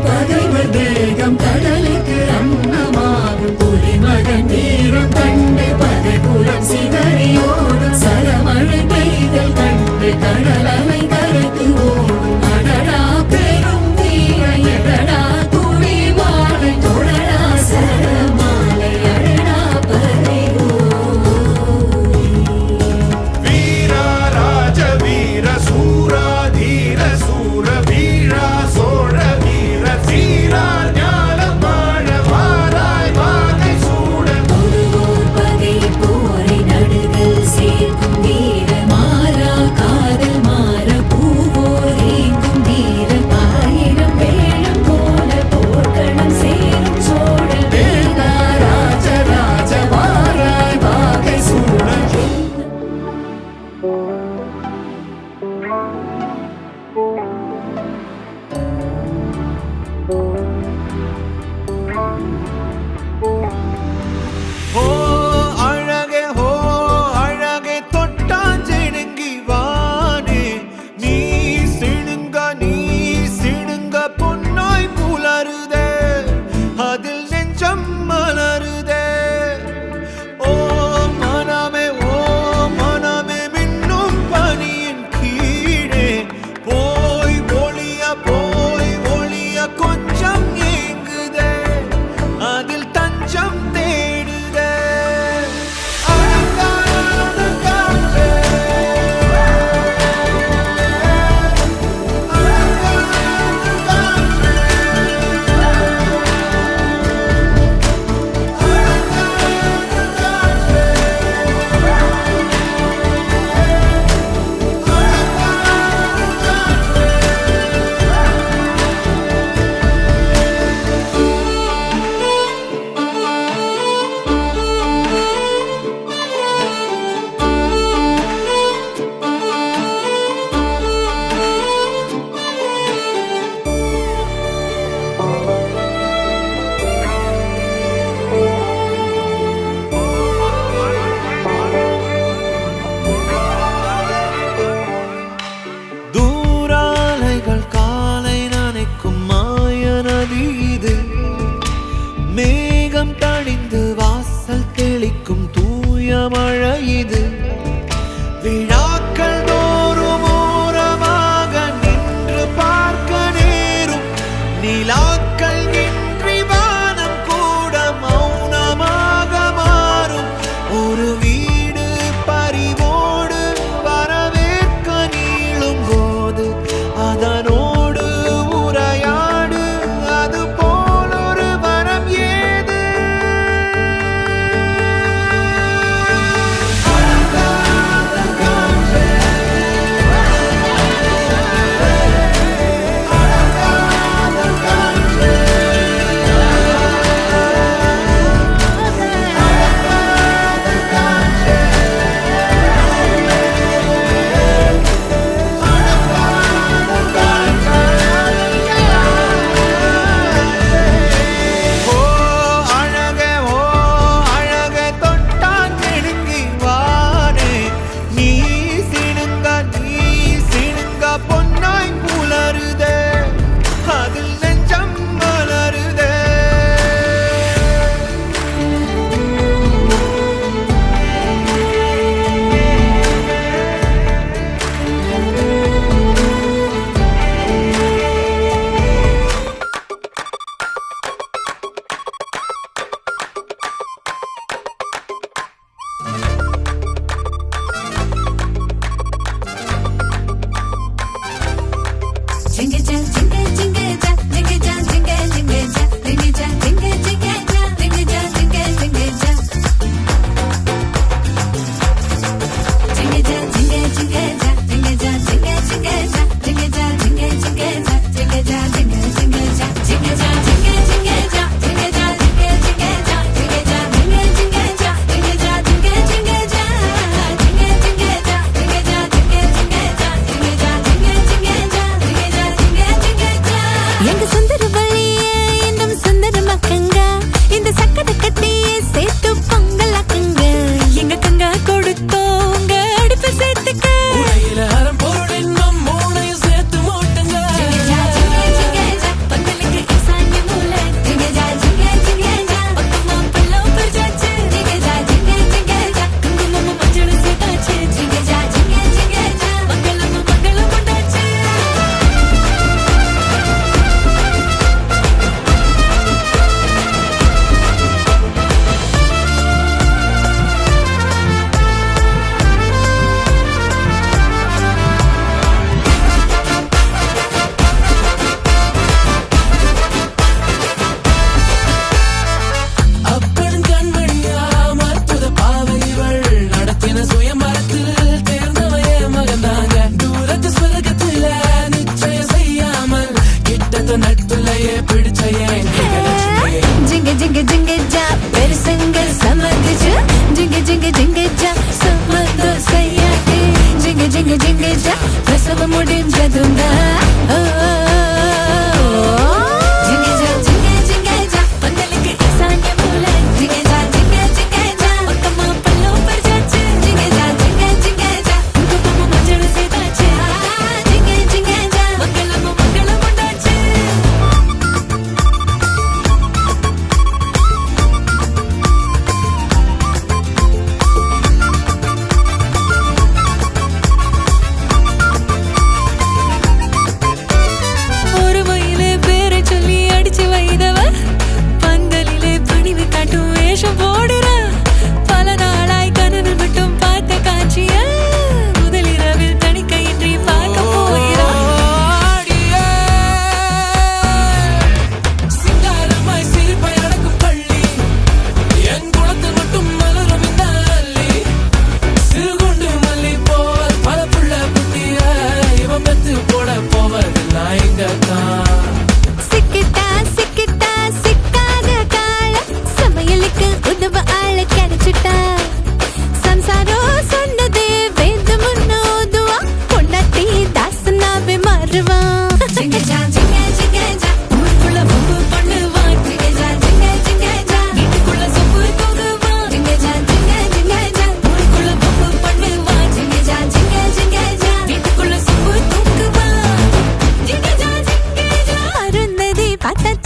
பகைவர் தேகம் கடலுக்கு அன்னமாகும் புலிமகன் வீரம் நிம்மதி இது. மேகம் தணிந்து வாசல் தெளிக்கும் தூய மழை இது. விழாக்கள் தோறும் ஓரமாக நின்று பார்க்க நேரும். நிலாக்கள் இன்றி வானம் கூட மௌனமாக மாறும். ஒரு வீடு பறிவோடு வரவேற்க நீளும் போது அதனோடு உரையாடு. அது போல் ஒரு வரம் ஏது?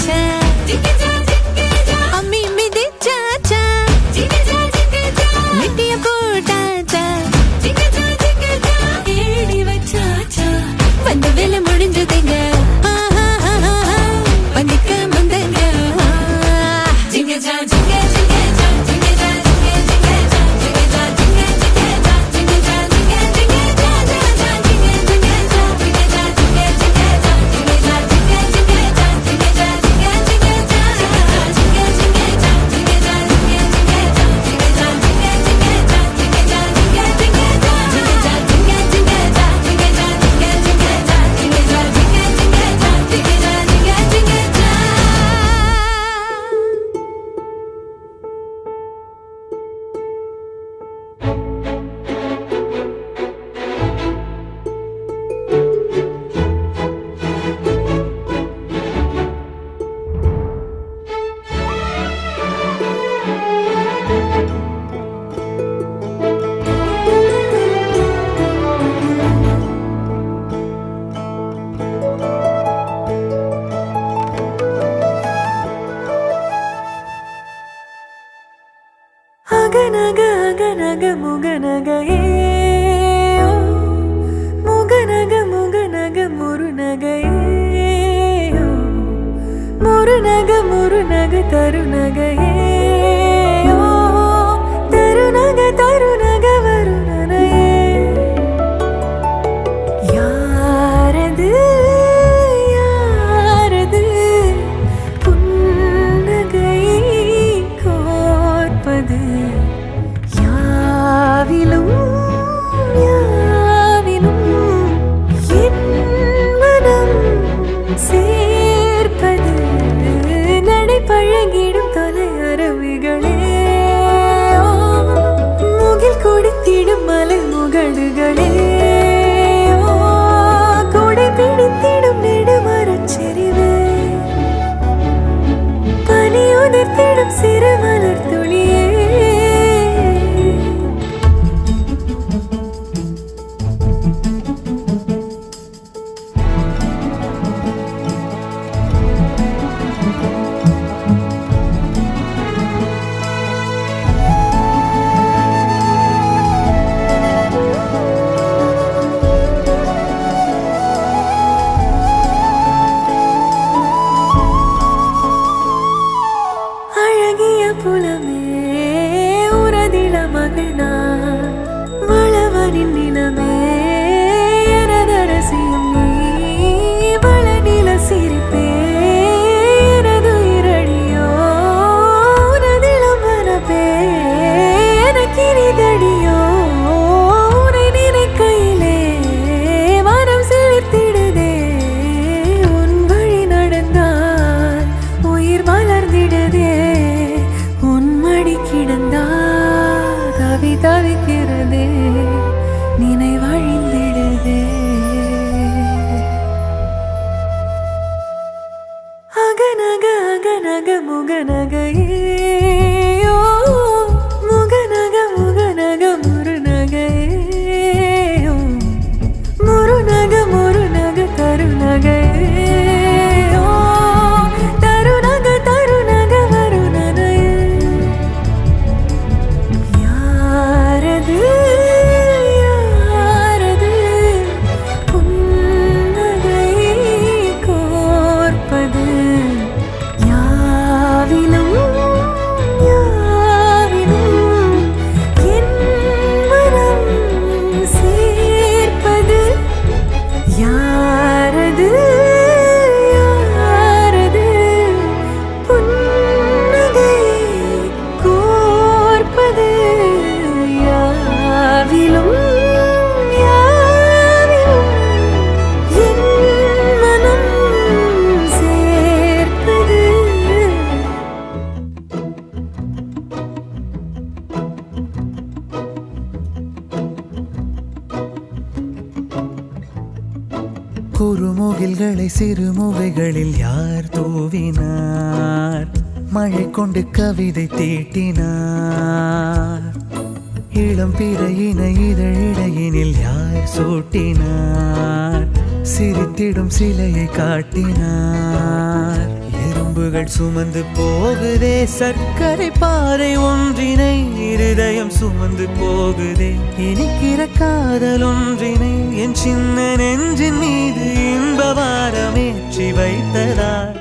சாச்சா அம்மி மிதி சாச்சா மெட்டிய போட்டாச்சா ஏடி வச்சாச்சா வந்த வேலை முடிஞ்சதுங்க வந்திக்க முந்தங்க ஜிங்க ஜா ஜிங்க ஜிங்க ஜா ஜிங்க ஜா ஜிங்க ஜிங்க ஜா ஜிங்க ஜா ஜிங்க ஜிங்க ஜா ஜிங்க ஜா ஜிங்க ஜிங்க ஜா ஜா ஜா ஜிங்க ஜிங்க ஜா ஜிங்க ஜா ஜிங்க ஜிங்க ஜா ஜிங்க ஜா ஜிங்க ஜிங்க ஜா ஜிங்க ஜா ஜிங்க ஜிங்க ஜா ஜிங்க ஜிங்க ஜா ஜிங்க ஜா ஜிங்க ஜிங்க ஜா ஜிங்க ஜா ஜிங்க ஜிங்க ஜா ஜிங்க ஜா ஜிங்க ஜிங்க ஜா ஜிங்க ஜா ஜிங்க ஜிங்க ஜா ஜிங்க ஜா ஜிங்க ஜிங்க ஜா ஜிங்க ஜா ஜிங்க ஜிங்க ஜா ஜிங்க ஜா ஜிங்க ஜிங்க ஜா அகநக அகநக முகநகையே முகநக முகநக முருநகையே முருநக முருநக தருநகையே தருநக தருநக வருணனையே யாரது யாரது புன்னகை கோர்ப்பது யாவிலும் யாவிலும் என் மனம் சேர்ப்பது நடைபழகிடும் தொலை அரவிகளே முகில் கொடுத்திடும் மலை முகடுகளே கொடை பிடித்திடும் நெடுமரச் செறிவே பனி உதிர்த்திடும் சிறு மலர் துளியே அழகிய புலமே உரதில மகனா வளவனின் நிலமே எனதரசியும் நீ வளநில சிரிப்பே எனது இரடியோ உனதிலம் மனப்பே எனக்கினிதடியோ உனை நினைக்கையிலே மனம் சிலிர்த்திடுதே உன் வழி நடந்தால் உயிர் மலர்ந்திடுதே உன் மடி கிடந்தால் தவி தவிக்கிறதே நினைவழிந்திடுதே அகநக அகநக முகநகையே முகநக முகநக முருநகையே முருநக முருநக தருநகையே தருநக தருநக வருணனையே யாரது யாரது புன்னகை கோர்ப்பது யாவிலும் யாவிலும் என் மனம் சேர்ப்பது யாரது யாரது புன்னகை கோர்ப்பது யாவிலும் யாவிலும் என் மனம் சேர்ப்பது குறுமுகில்களை சிறுமுகைகளில் யார் தூவினார் மழை கொண்டு கவிதை தீட்டினார் இளம் பிறையினை இதழிடையினில் யார் சூட்டினார் சிரித்திடும் சிலையை காட்டினார் எறும்பு நினைவுகள் சுமந்து போகுதே சர்க்கரை பாறை ஒன்றினை இருதயம் சுமந்து போகுதே இனிக்கிற காதல் ஒன்றினை என் சின்ன நெஞ்சின் மீது இன்ப வாரமேற்றி வைத்ததார்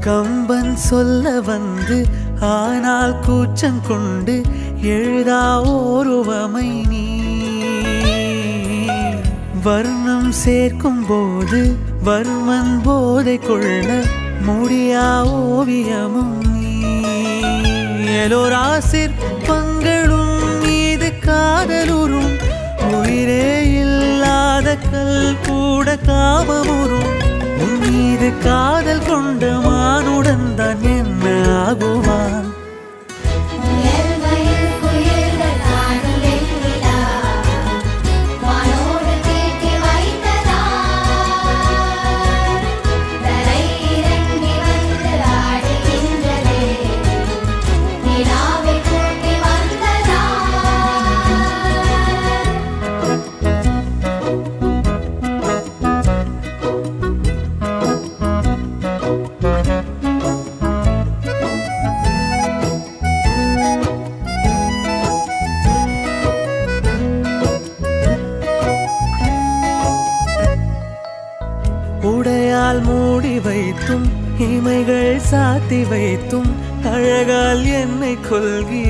கம்பன் சொல்ல வந்து ஆனால் கூச்சம் கொண்டு எழுதா ஓருவமை நீ வர்ணம் சேர்க்கும் போது வர்மன் போதை கொள்ள முடியா ஓவியமும் நீ எலோரா சிற்பங்களும் மீது காதலுறும் உயிரே இல்லாத கல் கூட காமமுறும் உன் மீது காதல் கொண்ட மானுடன் தான் என்ன ஆகுவான் உடையால் மூடி வைத்தும் இமைகள் சாத்தி வைத்தும் அழகால் என்னை கொள்கிறாய்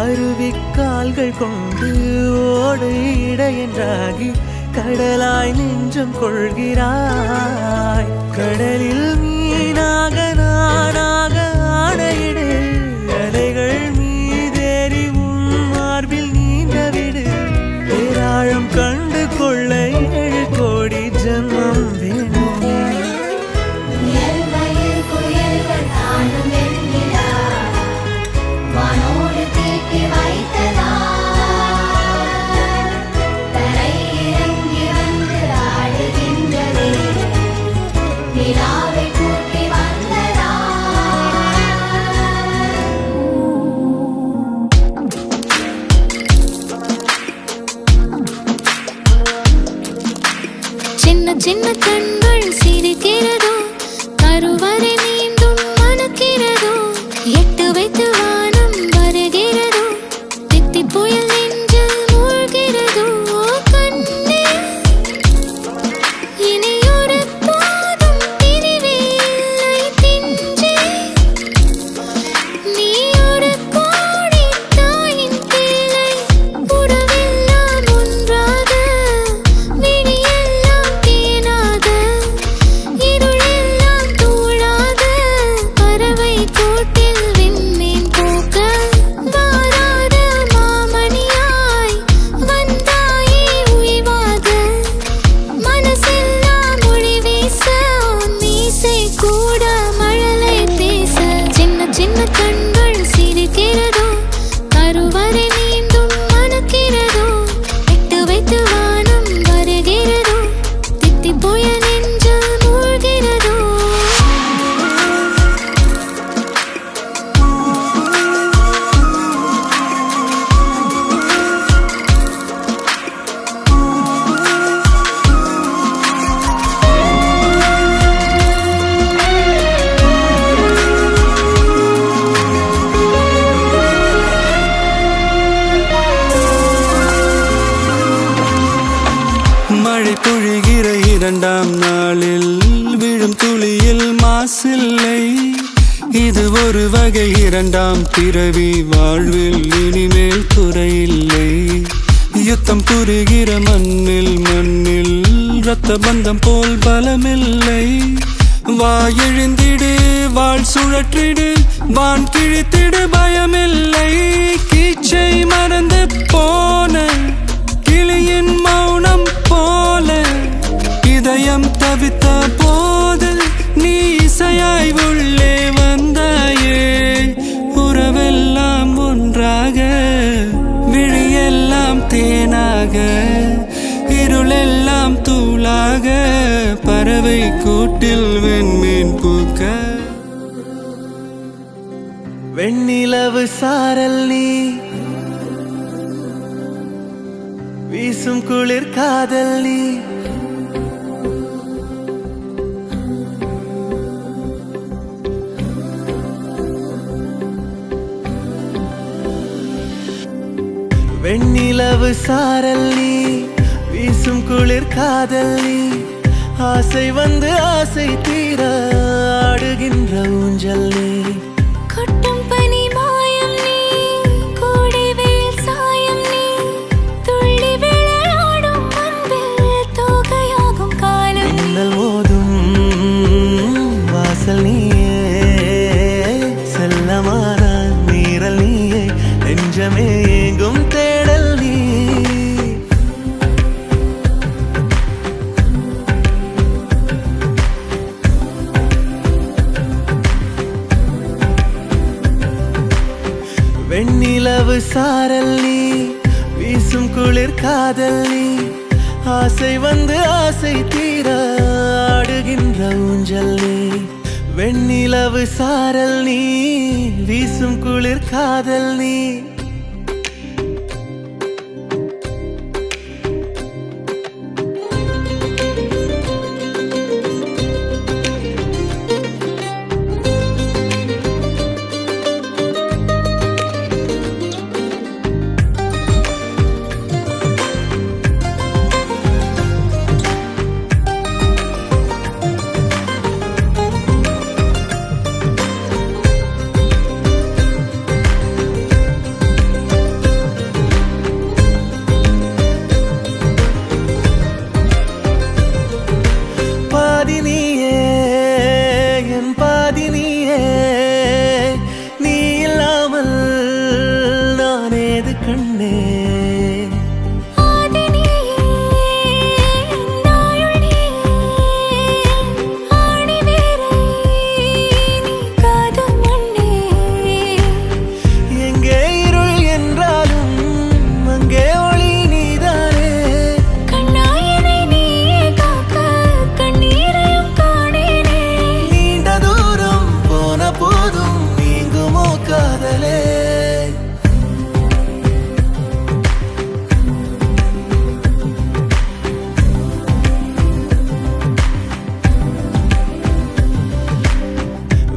அருவிக்கால்கள் கொண்டு ஓடு இடையென்றாகி கடலாய் நெஞ்சம் கொள்கிறாய் கடலில் மீனாக நானாக ஆடையிடு அலைகள் மீதேறி உன் மார்பில் நீண்டவிடு பேராழம் கண்டு கொள்ள 7 கோடி ஜன்மம் வேணுமே சின்ன கண்கள் சிரிக்கிறதோ கருவறை மீண்டும் மணக்கிறதோ எட்டு வைத்து வானம் வருகிறதோ தித்தி புயல் நெஞ்சில் மூழ்கிறதோ கண்ணே இனியொரு போதும் பிரிவே இல்லை பிஞ்சே நீ ஒரு கோடி தாயின் பிள்ளை உறவெல்லாம் ஒன்றாக விழியெல்லாம் தேனாக இருளெல்லாம் தூளாக பறவை கூட்டில் விண்மீன் போக்க வாராத மாமணியாய் வந்தாயே உய்வாக மனசெல்லாம் மொழி வீச மீசை கூட மழலை பேச சின்ன கண்கள் சிரிக்கிறதோ கருவறை மீண்டும் மணக்கிறதோ எட்டு வைத்து வானம் வருகிறதோ தித்தி புயல் நெஞ்சில் மூழ்கிறதோ மழை பொழிகிற 2ஆம் நாளில் விழும் துளியில் மாசில்லை இது ஒரு வகை 2ஆம் பிறவி வாழ்வில் இனிமேல் குறையில்லை யுத்தம் புரிகிற மண்ணில் இரத்த பந்தம் போல் பலமில்லை வா எழுந்திடு வாழ் சுழற்றிடு வான் கிழித்திடு பயமில்லை தேனாக இருளெல்லாம் தூளாக பறவை கூட்டில் வெண்மீன் பூக்க வெண்ணிலவு சாரல் நீ வீசும் குளிர் காதல் நீ வெண்ணிலவு சாரல் நீ வீசும் குளிர் காதல் நீ ஆசை வந்து ஆசை தீர ஆடுகின்ற ஊஞ்சல் நீ கொட்டும் பனி மாயம் நீ கோடை வெயில் சாயம் நீ துள்ளி விளையாடும் அன்பில் தோகையாகும் காலம் மின்னல் மோதும் வாசல் நீயே செல்லமான நீரல் நீயே நெஞ்சமே எங்கும் தேடல் நீ வெண்ணிலவு சாரல் நீ வீசும் குளிர் காதல் நீ ஆசை வந்து ஆசை தீர ஆடுகின்ற ஊஞ்சல் நீ வெண்ணிலவு சாரல் நீ வீசும் குளிர் காதல் நீ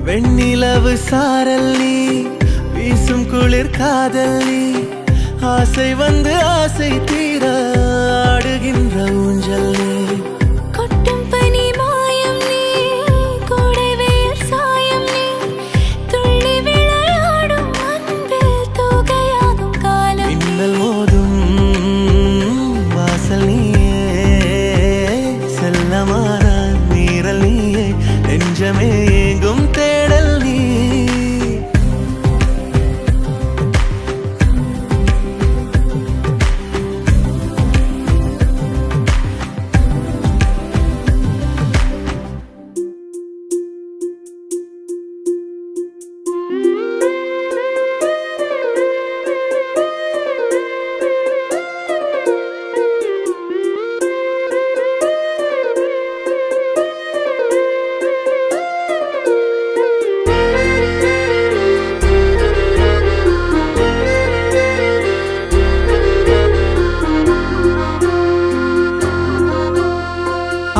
வெண்ணிலவு சாரல் நீ வீசும் குளிர் காதல் நீ ஆசை வந்து ஆசை தீர ஆடுகின்ற ஊஞ்சல் நீ கொட்டும் பனி மாயம் நீ கோடை வெயில் சாயம் நீ துள்ளி விளையாடும் அன்பில் தோகையாகும் காலம் மின்னல் மோதும் வாசல் நீயே செல்லமான நீரல் நீயே நெஞ்சமே எங்கும் தேடல் நீ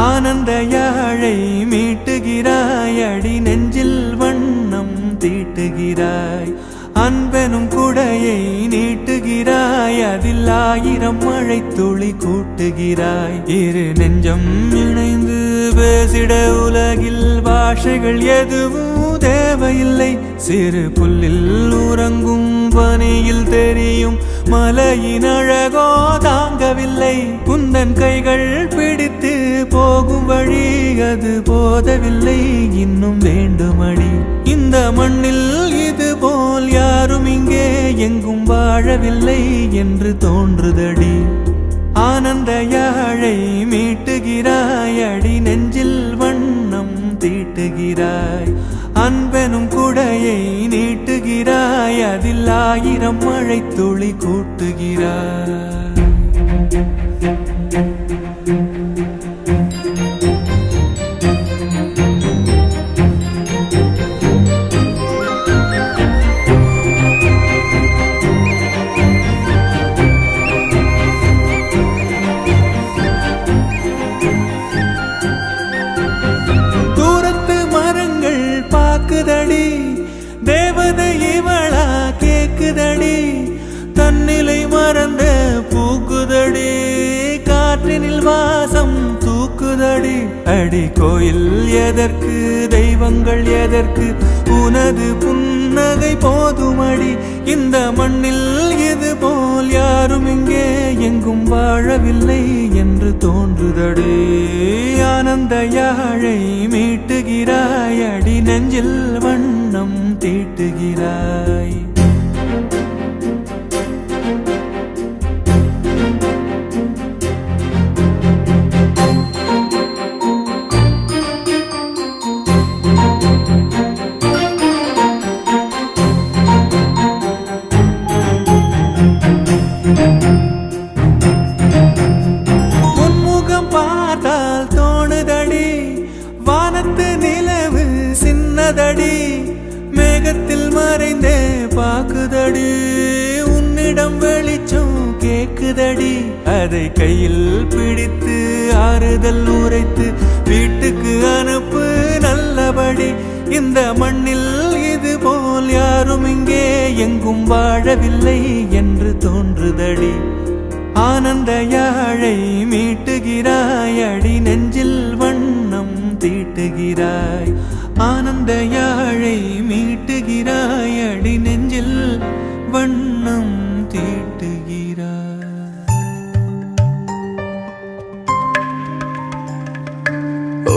ஆனந்த யாழை மீட்டுகிறாய் அடி நெஞ்சில் வண்ணம் தீட்டுகிறாய் அன்பெனும் குடையை நீட்டுகிறாய் அதில் ஆயிரம் மழை துளி கூட்டுகிறாய் இரு நெஞ்சம் இணைந்து பேசிட உலகில் பாஷைகள் எதுவும் தேவையில்லை சிறு புல்லில் உறங்கும் பனியில் தெரியும் மலையின் அழகோ தாங்கவில்லை குந்தன் கைகள் பிடித்து போகும் வழி அது போதவில்லை இன்னும் வேண்டுமடி இந்த மண்ணில் இது போல் யாரும் இங்கே எங்கும் வாழவில்லை என்று தோன்றுதடி ஆனந்த யாழை மீட்டுகிறாய் அடி நெஞ்சில் வண்ணம் தீட்டுகிறாய் அன்பெனும் குடையை நீட்டுகிறாய் அதில் ஆயிரம் மழை துளி கூட்டுகிறாய் தன்னிலை மறந்த பூக்குதடி காற்றினில் வாசம் தூக்குதடி அடி கோயில் எதற்கு தெய்வங்கள் எதற்கு உனது புன்னகை போதுமடி இந்த மண்ணில் இது போல் யாரும் இங்கே எங்கும் வாழவில்லை என்று தோன்றுதடி ஆனந்த யாழை மீட்டுகிறாய் அடி நெஞ்சில் வண்ணம் தீட்டுகிறாய் உன்முகம் பார்த்தால் தோணுதடி வானத்து நிலவு சின்னதடி மேகத்தில் மறைந்தே பாக்குதடி உன்னிடம் வெளிச்சம் கேக்குதடி அதை கையில் பிடித்து ஆறுதல் உரைத்து வீட்டுக்கு அனுப்பு நல்லபடி இந்த மண்ணில் இது போல் யாரும் இங்கே எங்கும் வாழவில்லை என்று தோன்றுதடி ஆனந்த யாழை மீட்டுகிறாய் அடி நெஞ்சில் வண்ணம் தீட்டுகிறாய் ஆனந்த யாழை மீட்டுகிறாய் அடி நெஞ்சில் வண்ணம் தீட்டுகிறாய்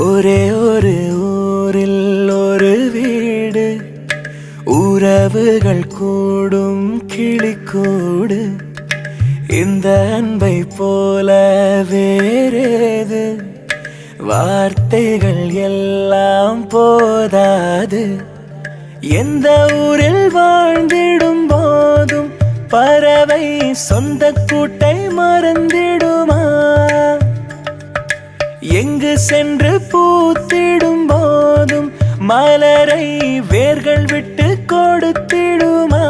ஒரே ஒரு ஊரில் ஒரு வீடு உறவுகள் கூடும் கிளிக்கூடு இந்த அன்பை போல வேறேது வார்த்தைகள் எல்லாம் போதாது எந்த ஊரில் வாழ்ந்திடும் போதும் பறவை சொந்த கூட்டை மறந்திடுமா எங்கு சென்று பூத்திடும் போதும் மலரை வேர்கள் விட்டு கொடுத்திடுமா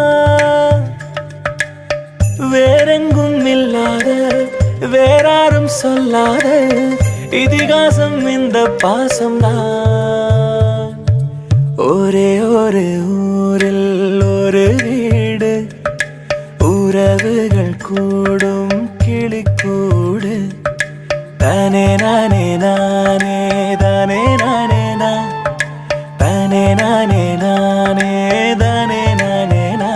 வேறெங்கும் இல்லாத வேறாரும் சொல்லாத இதிகாசம் இந்த பாசம்தான் ஒரே ஒரு ஊரில் ஒரு வீடு உறவுகள் கூடும் கிளிக்கூடு தானே நானே நானே தானே நானே நான் தானே நானே நானே தானே நானே நான்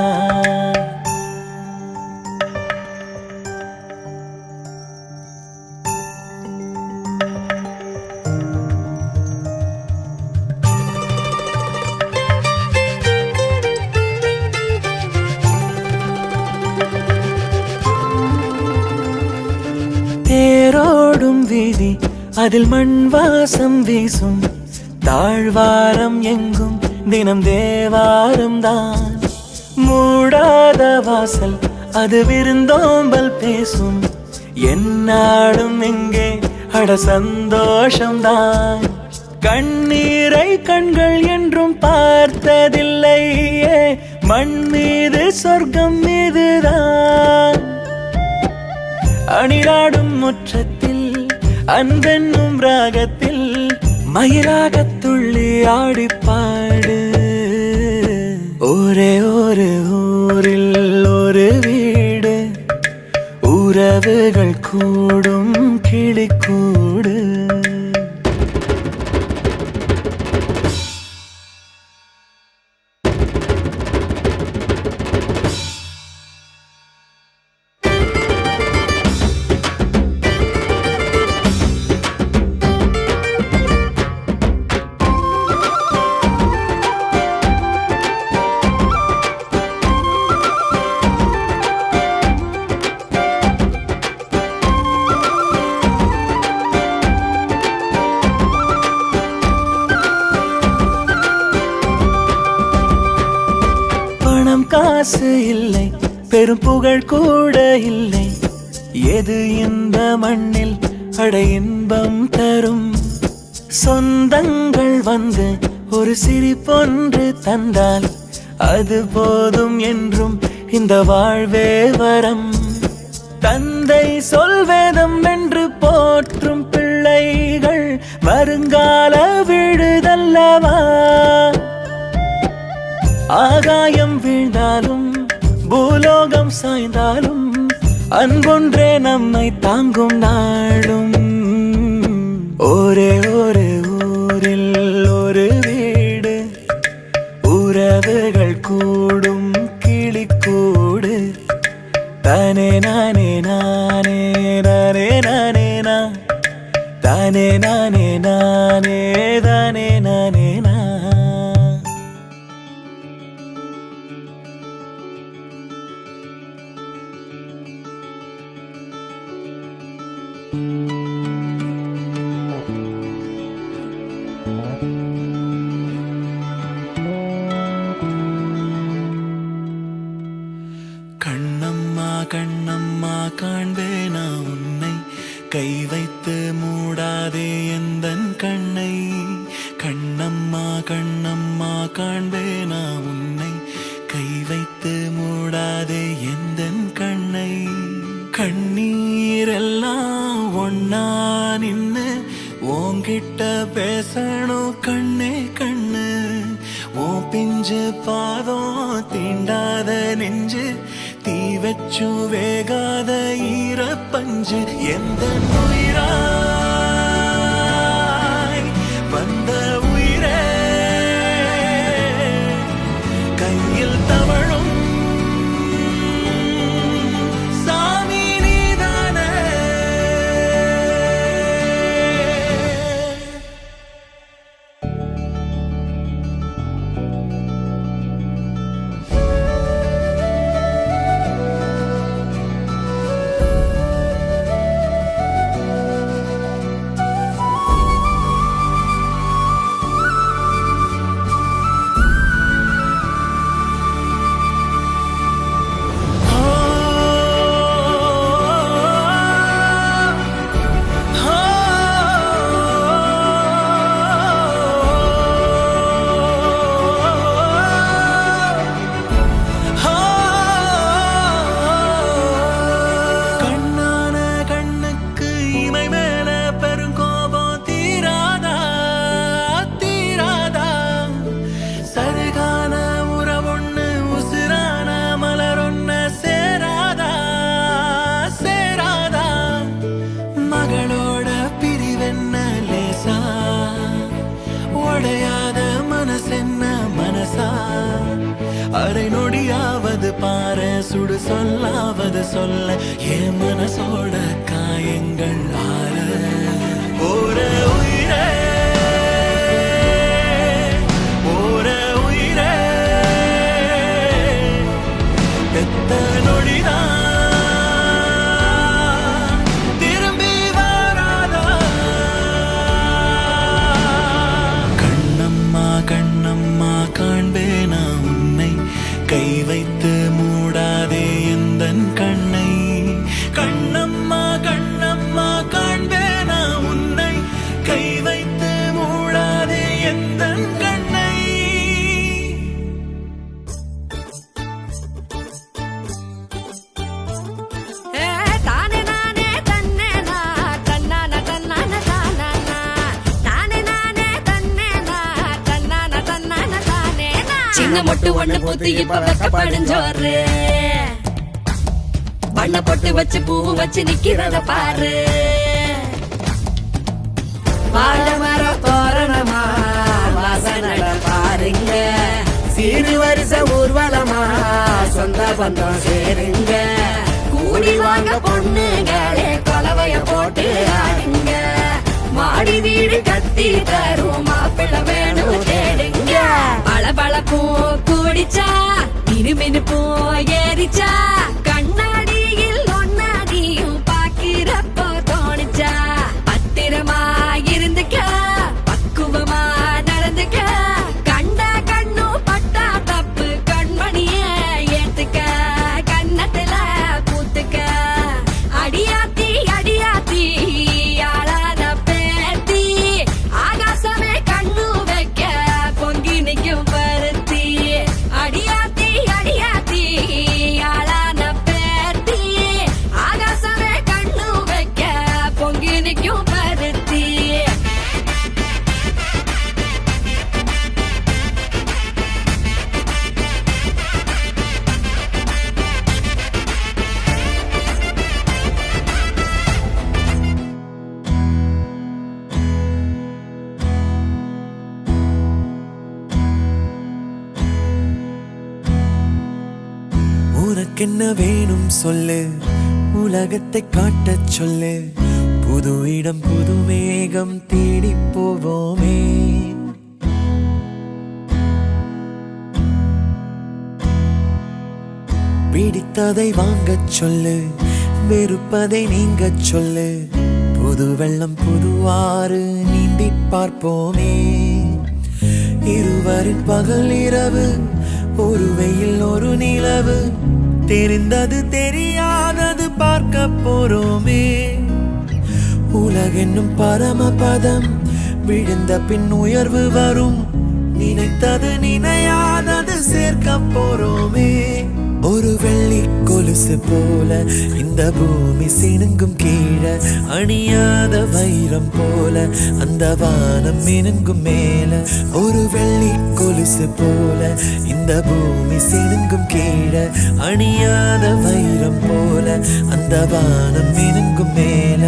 தேரோடும் வீதி அதில் மண் வாசம் வீசும் தாழ்வாரம் எங்கும் தினம் தேவாரம் தான் மூடாத வாசல் அது விருந்தோம்பல் பேசும் என்னாடும் எங்கே அட சந்தோஷம்தான் கண்ணீரை கண்கள் என்றும் பார்த்ததில்லையே மண் மீது சொர்க்கம் மீதுதான் அணிலாடும் முற்றத்தில் அன்பென்னும் ராகத்தில் மயிலாகத் துள்ளி ஆடிப்பாடு ஒரே ஒரு ஊரில் ஒரு வீடு உறவுகள் கூடும் கிளிக்கூடு காசு இல்லை பெரும் புகழ் கூட இல்லை எது இந்த மண்ணில் அட இன்பம் தரும் சொந்தங்கள் வந்து ஒரு சிரிப்பொன்று தந்தால் அது போதும் என்றும் இந்த வாழ்வே வரம் தந்தை சொல்வேதம் என்று போற்றும் பிள்ளைகள் வருங்கால விடுதல்லவா ஆகாயம் வீழ்ந்தாலும் பூலோகம் சாய்ந்தாலும் அன்பொன்றே நம்மை தாங்கும் நாளும். ஒரே ஒரு ஊரில் ஒரு வீடு, உறவுகள் கூடும் கிளிக்கூடு. தானே நானே நானே நானே நானே நா, தானே நானே நானே தானே நானே நா. கண்ணம்மா கண்ணம்மா காண்பேனா உன்னை, கை வைத்து மூடாதே எந்தன் கண்ணை. கண்ணம்மா கண்ணம்மா காண்பேனா உன்னை, கை வைத்து மூடாதே எந்தன் கண்ணை. கண்ணீரெல்லாம் ஒன்னா நின்னு உன்கிட்ட பேசணும் கண்ணே கண்ணு. ஓ பிஞ்சு பாதம் தீண்டாத நெஞ்சு, தீ வச்சு வேகாத ஈரப்பஞ்சு. எந்த உயிராய் வந்த உயிரே, கையில் தவழும் சாமி நீதானே. அரை நொடியாவது பாரு, சுடு சொல்லாவது சொல்ல என் மனசோட காயங்கள் ஆற. ஒரு உயிரே ஒரு உயிரே, எத்த நொடிதான் திரும்பி வராதா. கண்ணம்மா கண்ணம்மா காண்பேனா உன்னை, கை வைத்து மூடாதே எந்தன் கண்ணை. கண்ணம்மா கண்ணம்மா காண்பேனா உன்னை, கை வைத்து மூடாதே எந்தன் கண்ணை. தானே நானே தன்னே நா, தன்னான தன்னான தானானா. தானே நானே தன்னே நா, தன்னான தன்னான தானே நா. சின்ன மொட்டு ஒண்ணு பூத்து இப்ப வெக்கப்படிஞ்சோரு, வண்ண பொட்டு வச்சு பூ வச்சு நிக்கிறத பாரு. வாழை மர தோரணமா வாசனட பாருங்க, சீரு வரிச ஊர்வலமா சொந்த பந்தம் சேருங்க. கூடி வாங்க பொண்ணுங்களே கொலவைய போட்டு ஆடுங்க, மாடி வீடு கட்டி தரும் மாப்பிள்ளை வேணும் தேடுங்க. பளபளப்பும் கூடிச்சா மினுமினுப்பும் ஏறிச்சா, கண்ணாடியில் ஒன்னாடியும் பாக்கிறப்போ தோணுச்சா. பத்திரமா இருந்துக்க, பக்குவமா நடந்துக்க, கண்ட கண்ணும் பட்டா தப்பு கண்மணிய ஏத்துக்க. கண்ணத்துல பூத்துக்க அடியாத்தி அடியாத்தி ஆளான பேத்தி, ஆகாசமே கண்ணு வைக்க பொங்கி நிக்கும் பருத்தி. அடியாத்தி அடியாத்தி ஆளான என்ன வேணும் சொல்லு, உலகத்தை காட்டச் சொல்லு. புது இடம் புது மேகம் தேடி போவோமே. பிடித்ததை வாங்கச் சொல்லு, வெறுப்பதை நீங்கச் சொல்லு. புது வெள்ளம் புது ஆறு நீந்தி பார்ப்போமே. இருவரின் பகல் இரவு, ஒரு வெயில் ஒரு நிலவு. தெரிந்தது தெரியாதது பார்க்க போறோமே. உலகென்னும் பரமபதம், விழுந்த பின் உயர்வு வரும். நினைத்தது நினையாதது சேர்க்க போறோமே. ஒரு வெள்ளி கொலுசு போல இந்த பூமி சினுங்கும் கீழே, அணியாத வைரம் போல அந்த வானம் மினுங்கும் மேல. ஒரு வெள்ளி கொலுசு போல இந்த பூமி சினுங்கும் கீழே, அணியாத வைரம் போல அந்த வானம் மினுங்கும் மேல.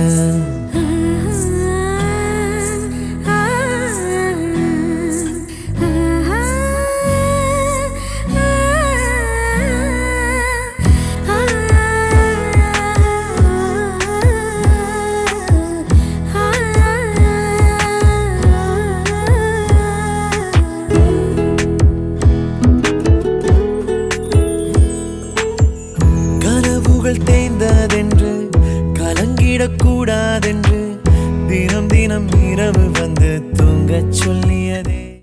தேய்ந்ததென்று கலங்கிடக்கூடாதென்று தினம் தினம் இரவு வந்து தூங்கச் சொல்லி